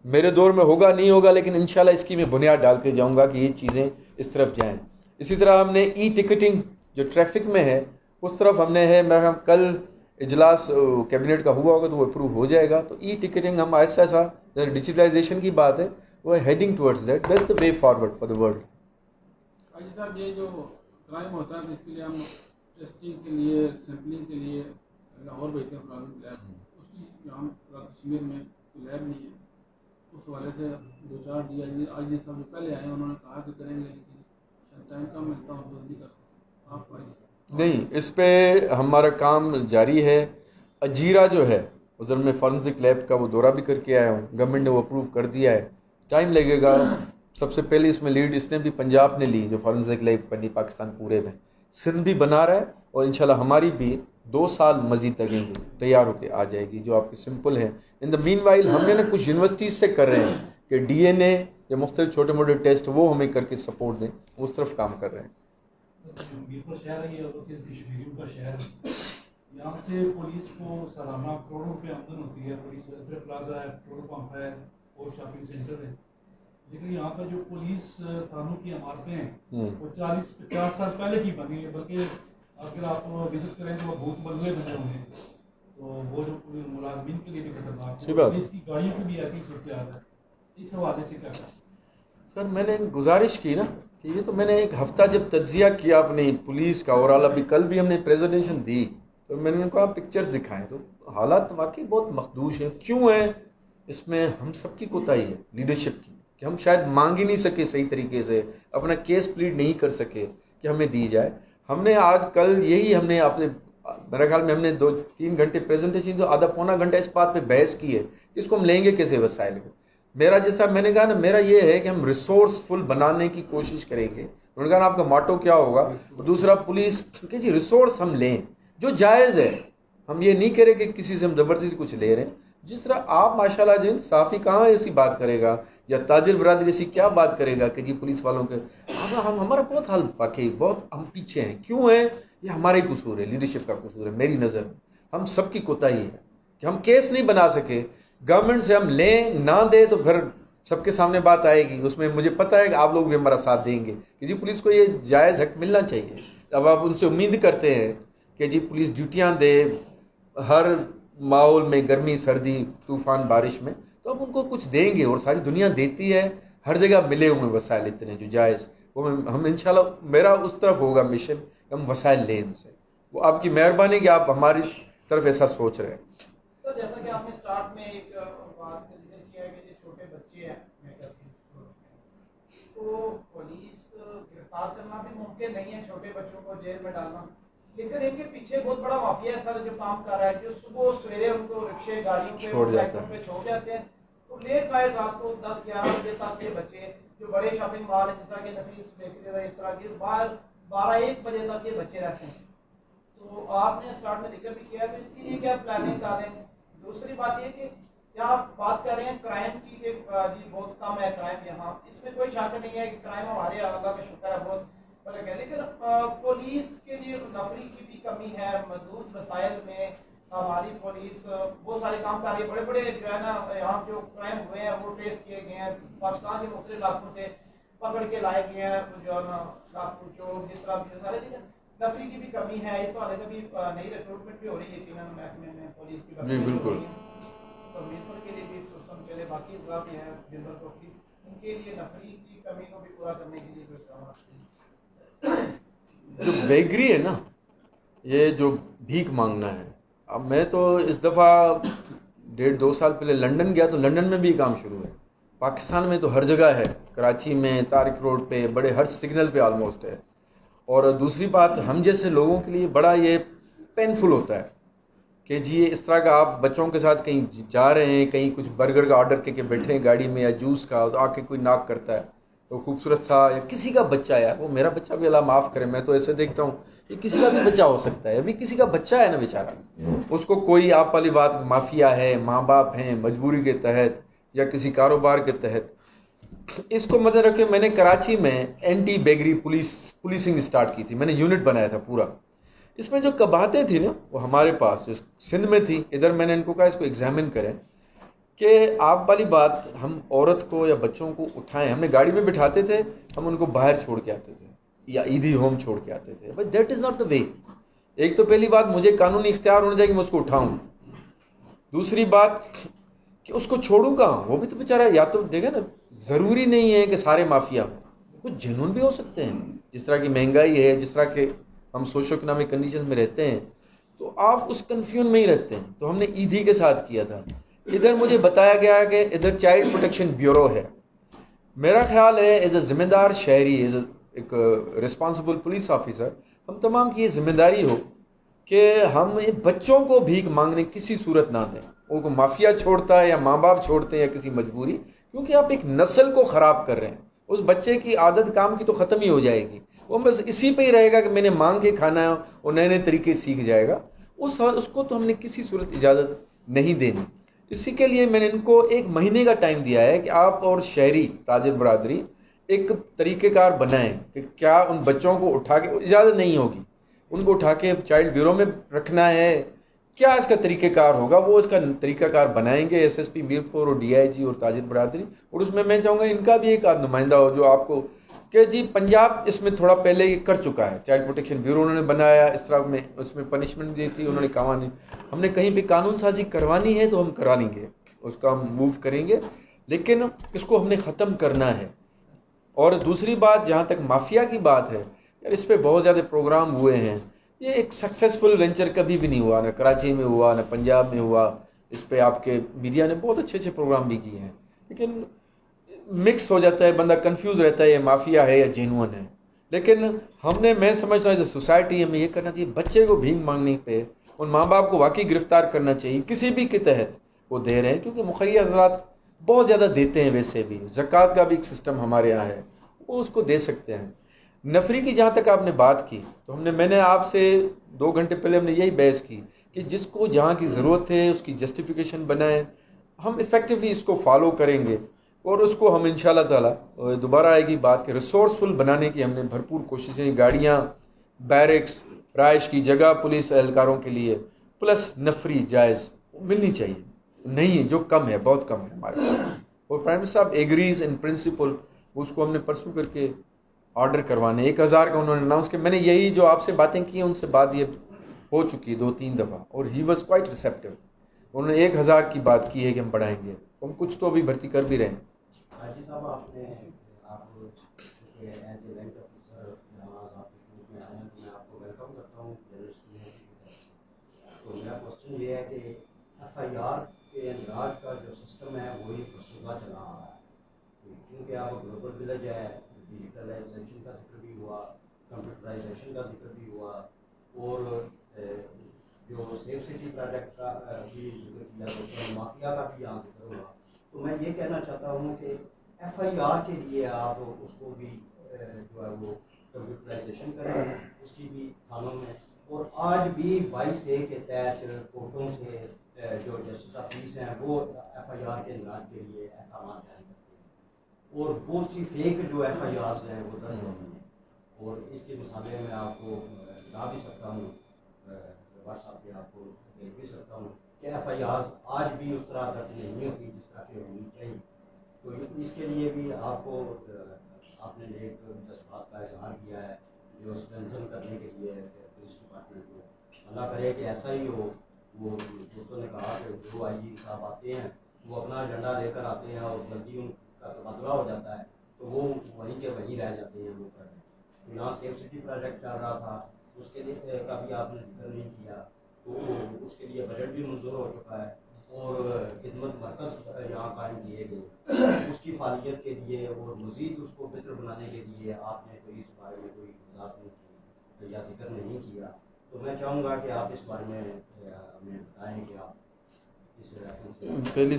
میرے دور میں ہوگا نہیں ہوگا، لیکن انشاءاللہ اس کی میں بنیاد ڈال کے جاؤں گا کہ یہ چیزیں اس طرف جائیں۔ اسی طرح ہم نے ٹکٹنگ جو ٹریفک میں ہے اس طرف ہم نے ہے، میرا کل اجلاس کیبنٹ کا ہوا ہوگا تو وہ اپروو ہو جائے گا۔ تو ٹکٹنگ ہم آہستہ آہستہ، ڈیجیٹلائزیشن کی بات ہے، وہ heading towards that, that's the way forward for the world. حاجی صاحب یہ جو کرائم ہوتا ہے اس کے لیے ہم ٹیسٹنگ کے لیے، سیمپلنگ کے لیے لاہور بھیجتے ہیں فورنسک لیب، اس کی ہم کشمیر میں لیب نہیں ہے، اس حوالے سے 2-4 DIG صاحب جو پہلے آئے انہوں نے کہا کہ کریں گے، لیکن شاید ٹائم کم ملتا ہوں جلدی کر سکتے آپ کو نہیں، اس پہ ہمارا کام جاری ہے۔ اجیرا جو ہے ادھر میں فورنسک لیب کا وہ دورہ بھی کر کے آیا ہوں، گورنمنٹ نے وہ اپروو کر دیا ہے، ٹائم لگے گا۔ سب سے پہلے اس میں لیڈ اس نے بھی پنجاب نے لی، جو فورنسک لیب بنی پاکستان پورے میں، سندھ بھی بنا رہا ہے، اور انشاءاللہ ہماری بھی 2 سال مزید لگیں گے، تیار ہو کے آ جائے گی، جو آپ کی سمپل ہے۔ ان دا مین وائل ہم نے نا کچھ یونیورسٹیز سے کر رہے ہیں کہ DNA یا مختلف چھوٹے موٹے ٹیسٹ وہ ہمیں کر کے سپورٹ دیں، اس طرف کام کر رہے ہیں۔ میرپور شہر ہے، یہ اوورسیز کشمیریوں کا شہر ہے، یہاں سے پولیس کو سالانہ کروڑوں روپے آمدن ہوتی ہے، پولیس ویلفیئر پلازا ہے، پیٹرول پمپ ہے اور شاپنگ سینٹر ہے، لیکن یہاں پر جو پولیس تھانوں کی عمارتیں ہیں وہ 40-50 سال پہلے کی بنی ہے، بلکہ اگر آپ وزٹ کریں تو وہ بھوت بنگلے بنے ہوئے ہیں، تو وہ جو ملازمین کے لیے بھی خطرناک ہے، پولیس کی گاڑیوں کی بھی ایسی صورتحال ہے، اس حوالے سے کیا کریں؟ سر میں نے گزارش کی نا کہ یہ تو میں نے ایک ہفتہ جب تجزیہ کیا اپنی پولیس کا، اور ابھی کل بھی ہم نے پریزنٹیشن دی تو میں نے ان کو آپ پکچرز دکھائیں، تو حالات واقعی بہت مخدوش ہیں۔ کیوں ہیں؟ اس میں ہم سب کی کوتاہی ہے لیڈرشپ کی، کہ ہم شاید مانگ ہی نہیں سکے صحیح طریقے سے، اپنا کیس پلیڈ نہیں کر سکے کہ ہمیں دی جائے۔ ہم نے آج کل یہی ہم نے اپنے، میرے خیال میں ہم نے 2-3 گھنٹے پریزنٹیشن، تو آدھا پونا گھنٹہ اس بات پہ بحث کی ہے کہ اس کو ہم لیں گے کیسے وسائل کو۔ میرا جس طرح میں نے کہا نا، میرا یہ ہے کہ ہم ریسورس فل بنانے کی کوشش کریں گے۔ انہوں نے کہا آپ کا ماٹو کیا ہوگا؟ دوسرا پولیس کہ جی ریسورس ہم لیں جو جائز ہے، ہم یہ نہیں کریں کہ کسی سے ہم زبردستی کچھ لے رہے ہیں، جس طرح آپ ماشاءاللہ جن صافی کہاں ایسی بات کرے گا یا تاجر برادری ایسی کیا بات کرے گا کہ جی پولیس والوں کے ہمارا بہت حال واقعی بہت ہم پیچھے ہیں. کیوں ہیں؟ یہ ہمارے قصور ہے, لیڈرشپ کا قصور ہے. میری نظر میں ہم سب کی کوتاہی ہے کہ ہم کیس نہیں بنا سکے. گورنمنٹ سے ہم لیں نہ دیں تو پھر سب کے سامنے بات آئے گی. اس میں مجھے پتہ ہے کہ آپ لوگ بھی ہمارا ساتھ دیں گے کہ جی پولیس کو یہ جائز حق ملنا چاہیے. اب آپ ان سے امید کرتے ہیں کہ جی پولیس ڈیوٹیاں دے ہر ماحول میں, گرمی سردی طوفان بارش میں, تو اب ان کو کچھ دیں گے. اور ساری دنیا دیتی ہے, ہر جگہ ملے ہوئے وسائل اتنے جو جائز, وہ ہم انشاءاللہ میرا اس طرف ہوگا مشن, ہم وسائل لیں ان سے. وہ آپ کی مہربانی کہ آپ ہماری طرف ایسا سوچ رہے ہیں. سر جیسا کہ آپ نے سٹارٹ میں ایک بات کا ذکر کیا ہے کہ جو چھوٹے بچے ہیں تو پولیس گرفتار کرنا بھی ممکن نہیں ہے, چھوٹے بچوں کو جیل میں ڈالنا, لیکن ان کے پیچھے بہت بڑا مافیا ہے سر جو کام کر رہا ہے, جو صبح سویرے ان کو رکشے گاڑیوں پہ چھوڑ جاتے ہیں تو لیٹ نائٹ رات کو 10-11 بجے تک کے بچے جو بڑے شاپنگ مال ہیں جس طرح کے نفیس بیکری ہے, اس طرح کے باہر 12-1 بجے تک یہ بچے رہتے ہیں. تو آپ نے اسٹارٹ میں ذکر بھی کیا ہے, تو اس کے لیے کیا پلاننگ کر رہے ہیں؟ دوسری بات یہ کہ کیا آپ بات کر رہے ہیں کرائم کی کہ جی بہت کم ہے کرائم یہاں, اس میں کوئی شک نہیں ہے کہ کرائم ہمارے اللہ کا شکر ہے بہت فرق ہے, لیکن پولیس کے لیے نفری کی بھی کمی ہے. محدود وسائل میں ہماری پولیس بہت سارے کام کر رہی ہے. بڑے بڑے جو ہے نا یہاں جو کرائم ہوئے ہیں وہ ٹریس کیے گئے ہیں, پاکستان کے مختلف علاقوں سے پکڑ کے لائے گئے ہیں جو ہے نا ناگپور چوک جس طرح بھی سارے, لیکن نفری کی بھی کمی ہے. اس حوالے سے بھی نئی ریکروٹمنٹ بھی ہو رہی ہے یقیناً محکمے میں پولیس کی. جی بالکل. میرپور کے لیے بھی سسٹم چلے, باقی اضلاع بھی ہیں جنرل کوٹلی, ان کے لیے نفری کی کمی کو بھی پورا کرنے کے لیے کوئی اقدامات جو بیگری ہے نا, یہ جو بھیک مانگنا ہے. اب میں تو اس دفعہ 1.5-2 سال پہلے لنڈن گیا تو لنڈن میں بھی کام شروع ہے. پاکستان میں تو ہر جگہ ہے, کراچی میں طارق روڈ پہ بڑے ہر سگنل پہ آلموسٹ ہے. اور دوسری بات ہم جیسے لوگوں کے لیے بڑا یہ پینفل ہوتا ہے کہ جی اس طرح کا آپ بچوں کے ساتھ کہیں جا رہے ہیں, کہیں کچھ برگر کا آرڈر کر کے بیٹھے ہیں گاڑی میں یا جوس کا, تو آ کے کوئی ناک کرتا ہے تو خوبصورت سا یا کسی کا بچہ ہے, وہ میرا بچہ بھی اللہ معاف کرے, میں تو ایسے دیکھتا ہوں کہ کسی کا بھی بچہ ہو سکتا ہے. ابھی کسی کا بچہ ہے نا بیچارہ, اس کو کوئی آپ والی بات مافیا ہے, ماں باپ ہیں مجبوری کے تحت یا کسی کاروبار کے تحت. اس کو مد رکھے میں نے کراچی میں اینٹی بیگری پولیسنگ اسٹارٹ کی تھی. میں نے یونٹ بنایا تھا پورا. اس میں جو کباہتیں تھیں نا وہ ہمارے پاس جو سندھ میں تھی, ادھر میں نے ان کو کہا اس کو ایگزامن کریں کہ آپ والی بات ہم عورت کو یا بچوں کو اٹھائیں. ہم نے گاڑی میں بٹھاتے تھے, ہم ان کو باہر چھوڑ کے آتے تھے یا عیدی ہوم چھوڑ کے آتے تھے. But that is not the way. ایک تو پہلی بات مجھے قانونی اختیار ہونا چاہیے کہ میں اس کو اٹھاؤں. دوسری بات کہ اس کو چھوڑوں کہاں, وہ بھی تو بیچارہ یا تو دیکھیں نا, ضروری نہیں ہے کہ سارے مافیا ہوں, کچھ جنون بھی ہو سکتے ہیں. جس طرح کی مہنگائی ہے, جس طرح کے ہم سوشو اکنامک کنڈیشن میں رہتے ہیں, تو آپ اس کنفیوژن میں ہی رہتے ہیں. تو ہم نے ایدھی کے ساتھ کیا تھا. ادھر مجھے بتایا گیا کہ ادھر چائلڈ پروٹیکشن بیورو ہے. میرا خیال ہے ایز اے ذمہ دار شہری, ایز اے ایک رسپانسبل پولیس آفیسر, ہم تمام کی یہ ذمہ داری ہو کہ ہم یہ بچوں کو بھیک مانگنے کسی صورت نہ دیں. ان کو مافیا چھوڑتا ہے یا ماں باپ چھوڑتے ہیں یا کسی مجبوری, کیونکہ آپ ایک نسل کو خراب کر رہے ہیں. اس بچے کی عادت کام کی تو ختم ہی ہو جائے گی, وہ بس اسی پہ ہی رہے گا کہ میں نے مانگ کے کھانا ہے, اور نئے نئے طریقے سیکھ جائے گا. اس کو تو ہم نے کسی صورت اجازت نہیں دینی. اسی کے لیے میں نے ان کو 1 مہینے کا ٹائم دیا ہے کہ آپ اور شہری تاجر برادری ایک طریقہ کار بنائیں کہ کیا ان بچوں کو اٹھا کے, اجازت نہیں ہوگی, ان کو اٹھا کے چائلڈ بیورو میں رکھنا ہے, کیا اس کا طریقہ کار ہوگا, وہ اس کا طریقہ کار بنائیں گے SSP میرپور اور DIG اور تاجر برادری. اور اس میں چاہوں گا ان کا بھی ایک نمائندہ ہو جو آپ کو کہ جی پنجاب اس میں تھوڑا پہلے یہ کر چکا ہے, چائلڈ پروٹیکشن بیورو انہوں نے بنایا, اس طرح میں اس میں پنشمنٹ دی تھی, انہوں نے کہا نہیں. ہم نے کہیں بھی قانون سازی کروانی ہے تو ہم کرا لیں گے, اس کا ہم موو کریں گے, لیکن اس کو ہم نے ختم کرنا ہے. اور دوسری بات جہاں تک مافیا کی بات ہے, یار اس پہ بہت زیادہ پروگرام ہوئے ہیں. یہ ایک سکسیزفل وینچر کبھی بھی نہیں ہوا, نہ کراچی میں ہوا نہ پنجاب میں ہوا. اس پہ آپ کے میڈیا نے بہت اچھے پروگرام بھی کیے ہیں, لیکن مکس ہو جاتا ہے, بندہ کنفیوز رہتا ہے یہ مافیا ہے یا جینون ہے. لیکن ہم نے, میں سمجھتا ہوں ایز اے سوسائٹی ہمیں یہ کرنا چاہیے, بچے کو بھیک مانگنے پہ ان ماں باپ کو واقعی گرفتار کرنا چاہیے کسی بھی کے تحت وہ دے رہے ہیں, کیونکہ مخیہ حضرات بہت زیادہ دیتے ہیں. ویسے بھی زکوٰۃ کا بھی ایک سسٹم ہمارے یہاں ہے, وہ اس کو دے سکتے ہیں. نفری کی جہاں تک آپ نے بات کی تو میں نے آپ سے 2 گھنٹے پہلے ہم نے یہی بحث کی کہ جس کو جہاں کی ضرورت ہے اس کی جسٹیفیکیشن بنائیں. ہم ایفیکٹولی اس کو فالو کریں گے اور اس کو ہم انشاءاللہ تعالی دوبارہ آئے گی بات کہ ریسورسفل بنانے کی ہم نے بھرپور کوششیں, گاڑیاں, بیرکس, رہائش کی جگہ پولیس اہلکاروں کے لیے, پلس نفری جائز ملنی چاہیے. نہیں ہے جو کم ہے, بہت کم ہے ہمارے پاس. اور پرائم منسٹر صاحب ایگریز ان پرنسپل, اس کو ہم نے پرسو کر کے آرڈر کروانے 1000 کا انہوں نے اناؤنس کیا. میں نے یہی جو آپ سے باتیں کی ہیں ان سے بات یہ ہو چکی 2-3 دفعہ اور ہی واز کوائٹ ریسیپٹیو. انہوں نے 1000 کی بات کی ہے کہ ہم بڑھائیں گے. ہم کچھ تو ابھی بھرتی کر بھی رہے ہیں. حاجی صاحب آپ ایز اے رینک آفیسر میں آئے ہیں تو میں آپ کو ویلکم کرتا ہوں. تو میرا کوشچن یہ ہے کہ ایف آئی آر کے اندراج کا جو سسٹم ہے وہی فرسودہ چلا آ رہا ہے, کیونکہ آپ گلوبل ولیج ہے, ڈیجیٹلائزیشن کا ذکر بھی ہوا, کمپیوٹرائزیشن کا ذکر بھی ہوا, اور جو سیف سٹی پروجیکٹ کا بھی ذکر کیا, تو مافیا کا بھی یہاں ذکر ہوا. تو میں یہ کہنا چاہتا ہوں کہ ایف آئی آر کے لیے آپ اس کو بھی جو ہے وہ کمپیوٹرائزیشن کریں اس کی بھی تھانوں میں, اور آج بھی 22A کے تحت کورٹوں سے جو جسٹس آف پیس ہیں وہ ایف آئی آر کے اندراج کے لیے احکامات جاری کرتے ہیں, اور بہت سی فیک جو ایف آئی آرز ہیں وہ درج ہوتی ہیں. اور اس کے مسابقے میں آپ کو بتا بھی سکتا ہوں, واٹس ایپ پہ آپ کو بھیج بھی سکتا ہوں کہ ایف آئی آر آج بھی اس طرح درج نہیں ہوتی جس طرح کی ہونی چاہیے. تو اس کے لیے بھی آپ کو آپ نے ایک جذبات کا اظہار کیا ہے جو اسٹرینتھن کرنے کے لیے پولیس ڈپارٹمنٹ کو. اللہ کرے کہ ایسا ہی ہو. وہ دوستوں نے کہا کہ جو آئی جی صاحب آتے ہیں وہ اپنا ایجنڈا لے کر آتے ہیں اور جلدی ان کا تبادلہ ہو جاتا ہے تو وہ وہیں کے وہیں رہ جاتے ہیں. وہ کر یہاں سیف سٹی پروجیکٹ چل رہا تھا, اس کے لیے کا بھی آپ نے ذکر نہیں کیا, تو اس کے لیے بجٹ بھی منظور ہو چکا ہے اور خدمت مرکز یہاں قائم کیے گئے. اس کی فعالیت کے لیے اور مزید اس کو بہتر بنانے کے لیے آپ نے کوئی اس بارے میں کوئی وضاحت نہیں کی یا ذکر نہیں کیا. تو میں چاہوں گا کہ آپ اس بارے میں ہمیں بتائیں کہ آپ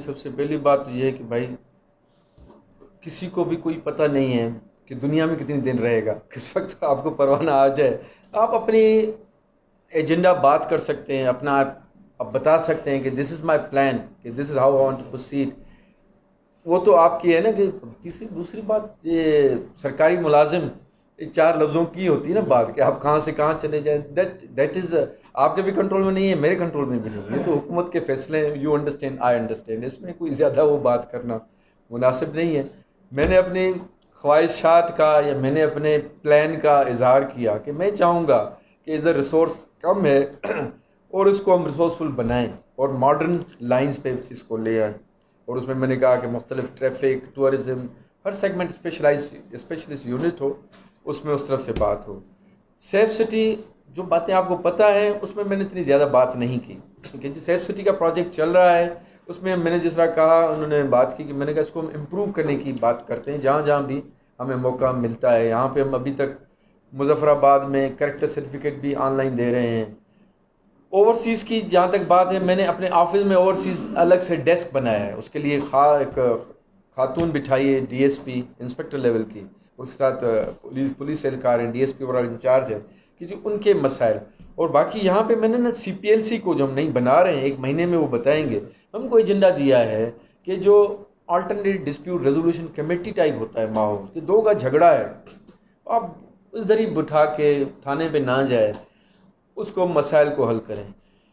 سب سے پہلی بات یہ ہے کہ بھائی کسی کو بھی کوئی پتہ نہیں ہے کہ دنیا میں کتنی دن رہے گا. کس وقت آپ کو پروانہ آ جائے آپ اپنی ایجنڈا بات کر سکتے ہیں, اپنا آپ بتا سکتے ہیں کہ دس از مائی پلان, کہ this is how I want to proceed. وہ تو آپ کی ہے نا. کہ دوسری بات یہ سرکاری ملازم 4 لفظوں کی ہوتی ہے نا بات کہ آپ کہاں سے کہاں چلے جائیں. دیٹ از آپ کے بھی کنٹرول میں نہیں ہے, میرے کنٹرول میں بھی نہیں ہے. یہ تو حکومت کے فیصلے ہیں. You understand, I understand. اس میں کوئی زیادہ وہ بات کرنا مناسب نہیں ہے. میں نے اپنی خواہشات کا یا میں نے اپنے پلان کا اظہار کیا کہ میں چاہوں گا کہ ادھر ریسورس کم ہے اور اس کو ہم ریسورسفل بنائیں اور ماڈرن لائنز پہ اس کو لے آئیں. اور اس میں نے کہا کہ مختلف ٹریفک, ٹورزم, ہر سیگمنٹ اسپیشلسٹ یونٹ ہو, اس میں اس طرف سے بات ہو. سیف سٹی جو باتیں آپ کو پتہ ہے اس میں نے اتنی زیادہ بات نہیں کی, کیونکہ جو سیف سٹی کا پروجیکٹ چل رہا ہے اس میں نے جس طرح کہا انہوں نے بات کی کہ میں نے کہا اس کو ہم امپروو کرنے کی بات کرتے ہیں جہاں جہاں بھی ہمیں موقع ملتا ہے. یہاں پہ ہم ابھی تک مظفر آباد میں کریکٹر سرٹیفکیٹ بھی آن لائن دے رہے ہیں. اوورسیز کی جہاں تک بات ہے میں نے اپنے آفس میں اوورسیز الگ سے ڈیسک بنایا ہے. اس کے لیے ایک خاتون بٹھائی ہے D S P inspector level کی, اس کے ساتھ پولیس اہلکار ہیں, ڈی ایس پی اور انچارج ہے کہ جو ان کے مسائل. اور باقی یہاں پہ میں نے نا سی پی ایل سی کو جو ہم نہیں بنا رہے ہیں 1 مہینے میں وہ بتائیں گے. ہم کو ایجنڈا دیا ہے کہ جو alternate dispute resolution committee type ہوتا ہے ماحول کہ 2 کا جھگڑا ہے, آپ ادھر ہی بٹھا کے تھانے پہ نہ جائے, اس کو مسائل کو حل کریں.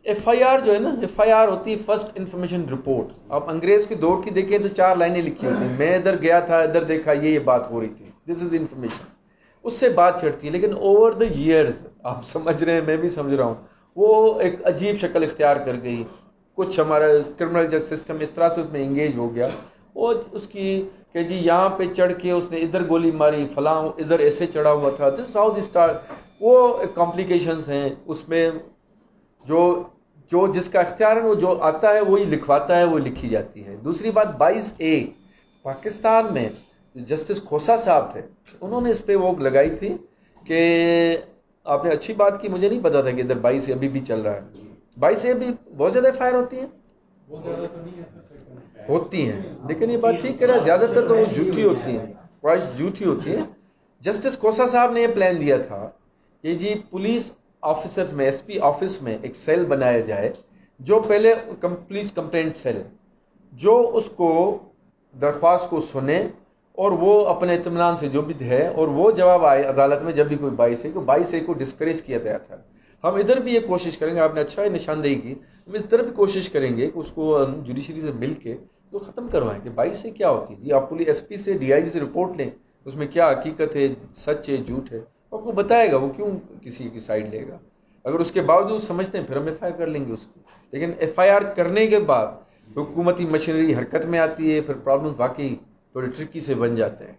ایف آئی آر جو ہے نا, ایف آئی آر ہوتی ہے فرسٹ انفارمیشن رپورٹ. آپ انگریز کی دور کی دیکھیں تو 4 لائنیں لکھی ہوتی ہیں, میں ادھر گیا تھا, ادھر دیکھا, یہ بات ہو رہی تھی, دس از انفارمیشن. اس سے بات چڑھتی ہے. لیکن اوور دا ایئرز آپ سمجھ رہے ہیں, میں بھی سمجھ رہا ہوں, وہ ایک عجیب شکل اختیار کر گئی. کچھ ہمارا کرمنل جسٹس سسٹم اس طرح سے اس میں انگیج ہو گیا, اور اس کی کہ جی یہاں پہ چڑھ کے اس نے ادھر گولی ماری, فلاں ادھر ایسے چڑھا ہوا تھا, دس ہاؤ دی اسٹارٹ. وہ کمپلیکیشنز ہیں اس میں. جو جس کا اختیار ہے وہ جو آتا ہے وہی لکھواتا ہے, وہ لکھی جاتی ہے. دوسری بات 22A پاکستان میں جسٹس کھوسا صاحب تھے, انہوں نے اس پہ وہ لگائی تھی کہ آپ نے اچھی بات کی, مجھے نہیں پتا تھا کہ ادھر 22A ابھی بھی چل رہا ہے. 22A بھی بہت زیادہ FIR ہوتی ہیں, ہوتی ہیں, لیکن یہ بات ٹھیک کہہ رہا ہے زیادہ تر تو وہ جھوٹی ہوتی ہیں, خواہش جھوٹی ہوتی ہے. جسٹس کوسا صاحب نے یہ پلان دیا تھا کہ جی پولیس آفیسرز میں ایس پی آفس میں ایک سیل بنایا جائے جو پہلے پولیس کمپلینٹ سیل جو اس کو درخواست کو سنے اور وہ اپنے اطمینان سے جو بھی ہے اور وہ جواب آئے عدالت میں جب بھی کوئی 22A کو ڈسکریج کیا گیا تھا. ہم ادھر بھی یہ کوشش کریں گے, آپ نے اچھا نشاندہی کی, ہم اس طرح بھی کوشش کریں گے کہ اس کو جوڈیشری سے مل کے وہ ختم کروائیں کہ 22A کیا ہوتی ہے. جی آپ پولیس ایس پی سے DIG سے رپورٹ لیں, اس میں کیا حقیقت ہے, سچ ہے, جھوٹ ہے, آپ کو بتائے گا. وہ کیوں کسی کی سائڈ لے گا؟ اگر اس کے باوجود سمجھتے ہیں پھر ہم FIR کر لیں گے اس کی. لیکن FIR کرنے کے بعد حکومتی مشینری حرکت میں آتی ہے, پھر پرابلم واقعی تھوڑے ٹرکی سے بن جاتے ہیں.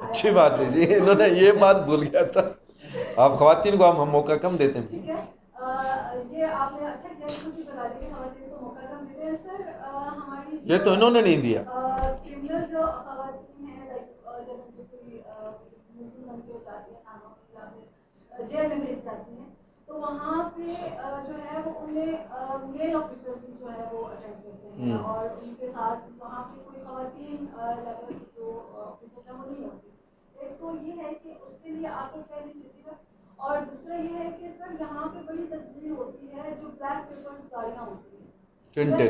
اچھی بات ہے جی, انہوں نے یہ بات بھول گیا تھا. آپ خواتین کو ہم موقع کم دیتے ہیں. یہ تو انہوں نے نہیں دیا. جیل میں بھیج جاتی ہیں تو وہاں پہ جو ہے وہ انہیں میل آفیسر جو ہے وہ اٹینڈ کرتے ہیں اور ان کے ساتھ وہاں پہ کوئی خواتین لیول جو آفیسر ہے وہ نہیں ہوتی. ایک تو یہ ہے کہ اس کے لیے آپ کو کیا انیشیٹو ہے, اور دوسرا یہ ہے کہ سر یہاں پہ بڑی تصویر ہوتی ہے جو بلیک پیپرز گاڑیاں ہوتی ہیں ٹھیک ہے,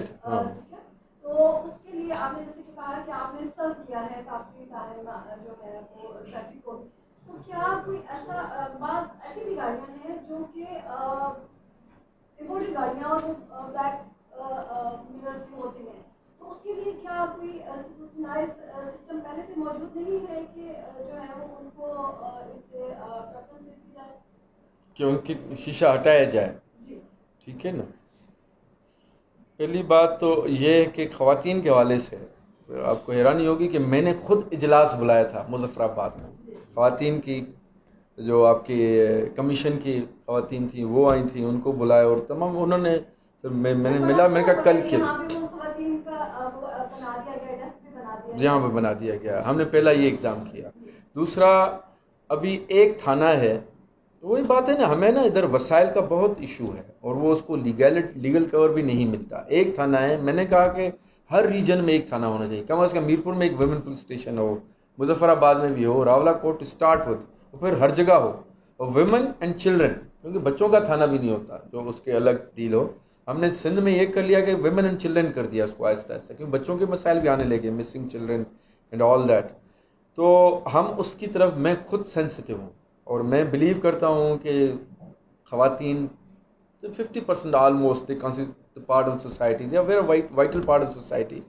تو اس کے لیے آپ نے جیسے کہ کہا کہ آپ نے سرو کیا ہے کافی ٹائم جو ہے وہ ٹریفک کو, تو کیا کوئی ایسا بات ایسی بھی گاڑیاں ہیں جو کہ امپورٹڈ گاڑیاں اور وہ بلیک مررز کی ہوتی ہیں, تو اس کے لیے کیا کوئی سسٹم پہلے سے موجود نہیں ہے کہ جو ہے وہ ان کو اس سے پریفرنس دی جائے کہ ان کی شیشہ ہٹایا جائے؟ ٹھیک ہے نا. پہلی بات تو یہ ہے کہ خواتین کے حوالے سے آپ کو حیرانی ہوگی کہ میں نے خود اجلاس بلایا تھا مظفر آباد میں. خواتین کی جو آپ کی کمیشن کی خواتین تھیں وہ آئی تھیں, ان کو بلایا اور تمام انہوں نے میں نے ملا, میں نے کہا کل کے یہاں پہ بنا دیا گیا. ہم نے پہلا یہ اقدام کیا. دوسرا ابھی ایک تھانہ ہے, وہی بات ہے نا, ہمیں نا ادھر وسائل کا بہت ایشو ہے اور وہ اس کو لیگل کور بھی نہیں ملتا. ایک تھانہ ہے, میں نے کہا کہ ہر ریجن میں ایک تھانہ ہونا چاہیے, کم از کم میرپور میں ایک ویمن پولیس اسٹیشن ہو, مظفر آباد میں بھی ہو, راولا کوٹ اسٹارٹ ہو, اور پھر ہر جگہ ہو, اور ویمن اینڈ چلڈرن, کیونکہ بچوں کا تھانہ بھی نہیں ہوتا جو اس کے الگ ڈیل ہو. ہم نے سندھ میں یہ کر لیا کہ ویمن اینڈ چلڈرن کر دیا اس کو آہستہ آہستہ, کیونکہ بچوں کے مسائل بھی آنے لگے, missing children and all that. تو ہم اس کی طرف میں خود سینسٹیو ہوں اور میں بلیو کرتا ہوں کہ خواتین 50% almost they constitute part of society, they are very vital part of society.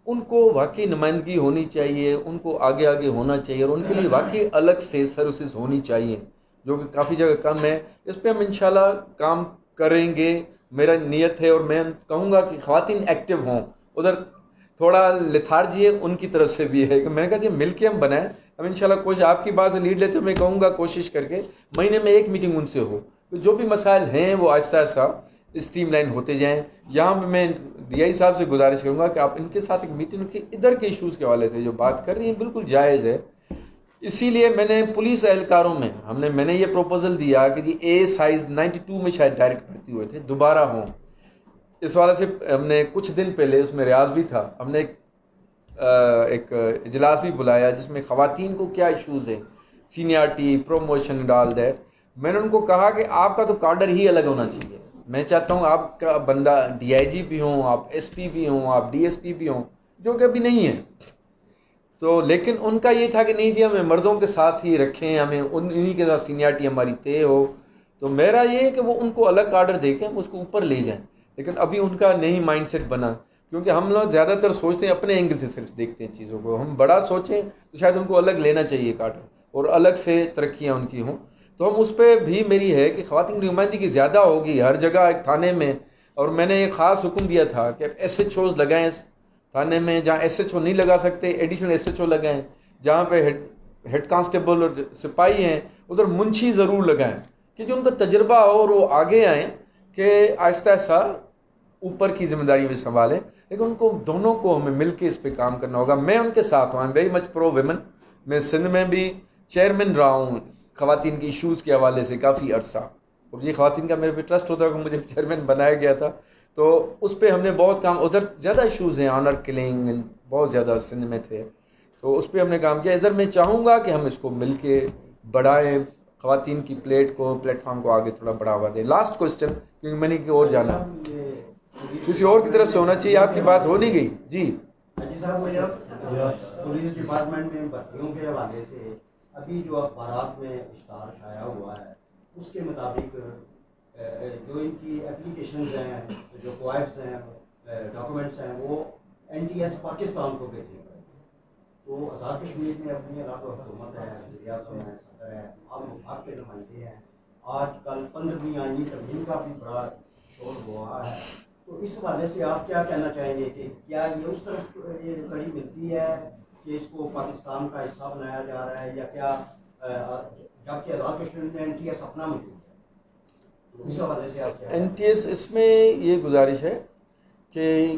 ان کو واقعی نمائندگی ہونی چاہیے, ان کو آگے آگے ہونا چاہیے, اور ان کے لیے واقعی الگ سے سروسز ہونی چاہیے جو کہ کافی جگہ کم ہے. اس پہ ہم انشاءاللہ کام کریں گے, میرا نیت ہے, اور میں کہوں گا کہ خواتین ایکٹیو ہوں. ادھر تھوڑا لتھارجی ہے ان کی طرف سے بھی ہے کہ میں نے کہا جی مل کے ہم بنائیں. ہم انشاءاللہ کوشش, آپ کی بات سے لیڈ لیتے ہوئے میں کہوں گا کوشش کر کے مہینے میں ایک میٹنگ ان سے ہو, تو جو بھی مسائل ہیں وہ آہستہ آہستہ اسٹریم لائن ہوتے جائیں. یہاں پہ میں DI صاحب سے گزارش کروں گا کہ آپ ان کے ساتھ ایک میٹنگ کے ادھر کے ایشوز کے حوالے سے جو بات کر رہی ہیں بالکل جائز ہے. اسی لیے میں نے پولیس اہلکاروں میں میں نے یہ پروپوزل دیا کہ جی A سائز 92 میں شاید ڈائریکٹ بھرتی ہوئے تھے دوبارہ ہوں. اس والے سے ہم نے کچھ دن پہلے, اس میں ریاض بھی تھا, ہم نے ایک اجلاس بھی بلایا جس میں خواتین کو کیا ایشوز ہیں, seniority, promotion and all that. میں نے ان کو کہا کہ آپ کا تو کارڈر ہی الگ ہونا چاہیے. میں چاہتا ہوں آپ کا بندہ DIG بھی ہوں, آپ SP بھی ہوں, آپ DSP بھی ہوں, جو کہ ابھی نہیں ہے. تو لیکن ان کا یہ تھا کہ نہیں جی ہمیں مردوں کے ساتھ ہی رکھیں, ہمیں انہی کے ساتھ سینئرٹی ہماری طے ہو. تو میرا یہ ہے کہ وہ ان کو الگ کارڈر دے کے ہم اس کو اوپر لے جائیں. لیکن ابھی ان کا نہیں مائنڈ سیٹ بنا, کیونکہ ہم لوگ زیادہ تر سوچتے ہیں اپنے اینگل سے صرف دیکھتے ہیں چیزوں کو. ہم بڑا سوچیں تو شاید ان کو الگ لینا چاہیے کارڈر, اور الگ سے ترقیاں ان کی ہوں. تو ہم اس پہ بھی میری ہے کہ خواتین کی نمائندگی زیادہ ہوگی ہر جگہ ایک تھانے میں. اور میں نے ایک خاص حکم دیا تھا کہ SHOs لگائیں تھانے میں, جہاں SHO نہیں لگا سکتے ایڈیشنل SHO لگائیں. جہاں پہ ہیڈ کانسٹیبل اور سپاہی ہیں ادھر منشی ضرور لگائیں, کہ جو ان کا تجربہ ہو اور وہ آگے آئیں کہ آہستہ آہستہ اوپر کی ذمہ داری بھی سنبھالیں. لیکن ان کو دونوں کو ہمیں مل کے اس پہ کام کرنا ہوگا. میں ان کے ساتھ ہوں, I am very much pro women. میں سندھ میں بھی چیئرمین رہا ہوں خواتین کی ایشوز کے حوالے سے کافی عرصہ, اور یہ خواتین کا میرے پہ ٹرسٹ ہوتا ہے کہ مجھے چیئرمین بنایا گیا تھا. تو اس پہ ہم نے بہت کام, ادھر زیادہ ایشوز ہیں, آنر کلنگ بہت زیادہ سندھ میں تھے, تو اس پہ ہم نے کام کیا. ادھر میں چاہوں گا کہ ہم اس کو مل کے بڑھائیں, خواتین کی پلیٹ فارم کو آگے تھوڑا بڑھاوا دیں. لاسٹ کوشچن, کیونکہ میں نے کہ اور جانا کسی اور کی طرف سے ہونا چاہیے, آپ کی بات ہو نہیں گئی. جی حاجی صاحب, پولیس ڈپارٹمنٹ میں بھرتیوں کے حوالے سے ابھی جو اخبارات میں اشتہار شائع ہوا ہے, اس کے مطابق جو ان کی اپلیکیشنز ہیں, جو کوائفس ہیں, ڈاکومنٹس ہیں, وہ NTS پاکستان کو بھیجے گئے. تو آزاد کشمیر میں اپنی علاقہ حکومت ہے, وزیر اعظم ہے, صدر ہے, عام مفاد کے نمائندے ہیں. آج کل 15ویں آئینی ترمیم کا بھی بڑا شور ہوا ہے. تو اس حوالے سے آپ کیا کہنا چاہیں گے کہ کیا یہ اس طرف یہ کڑی ملتی ہے کہ اس کو پاکستان کا حصہ بنایا جا رہا ہے, یا کیا جبکہ آزاد کشمیر میں NTS اپنا موجود ہے؟ اس حوالے سے آپ کیا NTS, اس میں یہ گزارش ہے کہ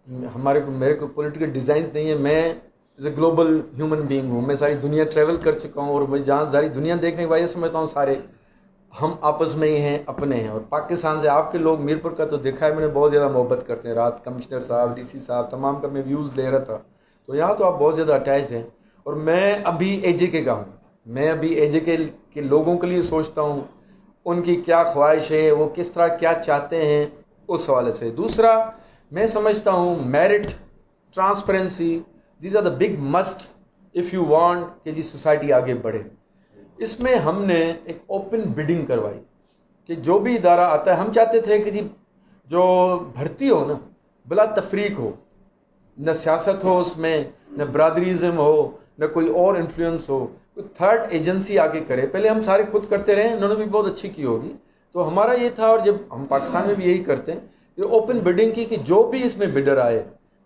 میرے کو پولیٹیکل ڈیزائنز نہیں ہے. میں as a global human being ہوں, میں ساری دنیا ٹریول کر چکا ہوں, اور میں جہاں ساری دنیا دیکھنے کے بعد یہ سمجھتا ہوں سارے ہم آپس میں ہی ہیں, اپنے ہیں. اور پاکستان سے آپ کے لوگ میرپور کا تو دیکھا ہے میں نے, بہت زیادہ محبت کرتے ہیں. رات کمشنر صاحب, DC صاحب, تمام کا میں ویوز لے رہا تھا, تو یہاں تو آپ بہت زیادہ اٹیچڈ ہیں. اور میں ابھی AJK کا ہوں, میں ابھی AJK کے لوگوں کے لیے سوچتا ہوں, ان کی کیا خواہش ہے, وہ کس طرح کیا چاہتے ہیں, اس حوالے سے. دوسرا میں سمجھتا ہوں merit, transparency, these are the big must if you want کہ جی سوسائٹی آگے بڑھے. اس میں ہم نے ایک اوپن بڈنگ کروائی کہ جو بھی ادارہ آتا ہے, ہم چاہتے تھے کہ جی جو بھرتی ہو نا بلا تفریق ہو, نہ سیاست ہو اس میں, نہ برادریزم ہو, نہ کوئی اور انفلوئنس ہو, کوئی تھرڈ ایجنسی آگے کرے. پہلے ہم سارے خود کرتے رہے, انہوں نے بھی بہت اچھی کی ہوگی. تو ہمارا یہ تھا, اور جب ہم پاکستان میں بھی یہی کرتے ہیں, یہ اوپن بڈنگ کی کہ جو بھی اس میں بڈر آئے,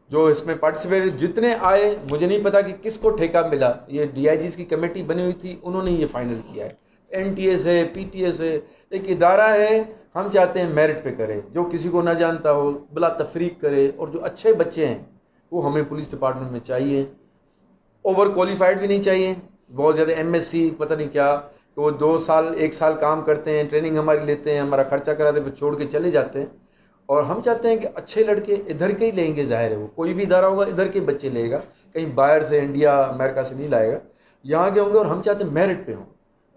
جو اس میں پارٹیسپیٹ جتنے آئے, مجھے نہیں پتا کہ کس کو ٹھیکہ ملا, یہ DIGs کی کمیٹی بنی ہوئی تھی, انہوں نے یہ فائنل کیا ہے. NTS ہے, PTS ہے, ایک ادارہ ہے, ہم چاہتے ہیں میرٹ پہ کرے, جو کسی کو نہ جانتا ہو بلا تفریق کرے, اور جو اچھے بچے ہیں وہ ہمیں پولیس ڈپارٹمنٹ میں چاہیے. اوور کوالیفائڈ بھی نہیں چاہیے, بہت زیادہ MSc پتہ نہیں کیا, تو وہ 2 سال 1 سال کام کرتے ہیں, ٹریننگ ہماری لیتے ہیں, ہمارا خرچہ کراتے پھر چھوڑ کے چلے جاتے ہیں. اور ہم چاہتے ہیں کہ اچھے لڑکے ادھر کے ہی لیں گے. ظاہر ہے وہ کوئی بھی ادارہ ہوگا ادھر کے بچے لے گا, کہیں باہر سے انڈیا امریکہ سے نہیں لائے گا, یہاں کے ہوں گے. اور ہم چاہتے ہیں میرٹ پہ ہوں,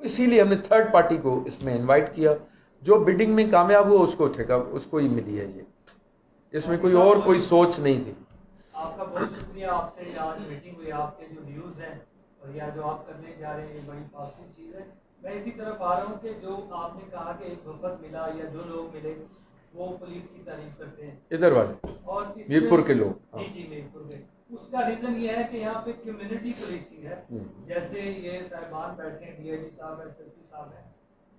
اسی لیے ہم نے تھرڈ پارٹی کو اس میں انوائٹ کیا. جو بڈنگ میں کامیاب ہو اس کو ٹھیکا, اس کو ہی ملی ہے. یہ اس میں کوئی اور کوئی سوچ نہیں تھی. آپ کا بہت شکریہ, آپ سے آج میٹنگ ہوئی, آپ کے جو ویوز ہیں اور یا جو آپ کرنے جا رہے ہیں یہ بڑی پازیٹیو چیز ہے. میں اسی طرف آ رہا ہوں کہ جو آپ نے کہا کہ ایک وفد ملا یا جو لوگ ملے وہ پولیس کی تعریف کرتے ہیں, ادھر والے اور میرپور کے لوگ. جی میرپور کے, اس کا ریزن یہ ہے کہ یہاں پہ کمیونٹی پولیسنگ ہے. جیسے یہ صاحبان بیٹھے ہیں, DIG صاحب ہیں, SSP صاحب ہیں,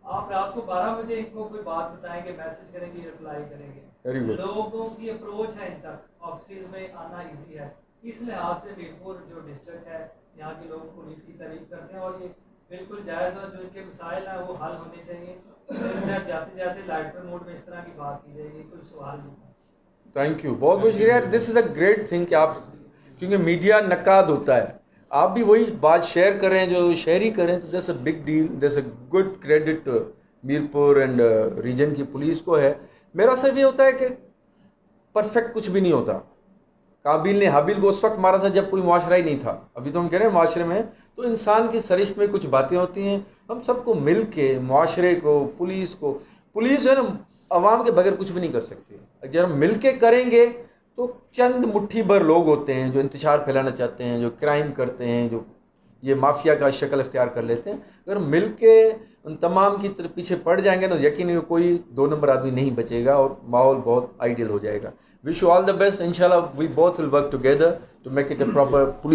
آپ رات کو 12 بجے ان کو کوئی بات بتائیں گے, میسج کریں گے, رپلائی کریں گے. لوگوں کی اپروچ ہے ان تک, آفسز میں آنا ایزی ہے. اس لحاظ سے میرپور جو ڈسٹرکٹ ہے, یہاں کے لوگ پولیس کی تعریف کرتے ہیں, اور یہ بالکل جائز, اور جو ان کے مسائل ہیں وہ حل ہونے چاہیے. جاتے جاتے لائٹر موڈ میں اس طرح کی بات کی جائے, یہ کوئی سوال نہیں تھا. تھینک یو, بہت بہت شکریہ. دس از اے گریٹ تھنگ کہ آپ, کیونکہ میڈیا نقاد ہوتا ہے, آپ بھی وہی بات شیئر کریں جو شیئر ہی کریں, تو that's a big deal, that's a good credit Mirpur and region کی پولیس کو ہے. میرا صرف یہ ہوتا ہے کہ پرفیکٹ کچھ بھی نہیں ہوتا. قابل نے حابیل کو اس وقت مارا تھا جب کوئی معاشرہ ہی نہیں تھا. ابھی تو ہم کہہ رہے ہیں معاشرے میں, تو انسان کی سرشت میں کچھ باتیں ہوتی ہیں. ہم سب کو مل کے, معاشرے کو, پولیس ہے نا, عوام کے بغیر کچھ بھی نہیں کر سکتی. اگر ہم مل کے کریں گے تو چند مٹھی بھر لوگ ہوتے ہیں جو انتشار پھیلانا چاہتے ہیں, جو کرائم کرتے ہیں, جو یہ مافیا کا شکل اختیار کر لیتے ہیں. اگر مل کے ان تمام کی طرف پیچھے پڑ جائیں گے تو یقیناً کوئی 2 نمبر آدمی نہیں بچے گا, اور ماحول بہت آئیڈیل ہو جائے گا. Wish you all the best. Inshallah, we both will work together to make it a proper police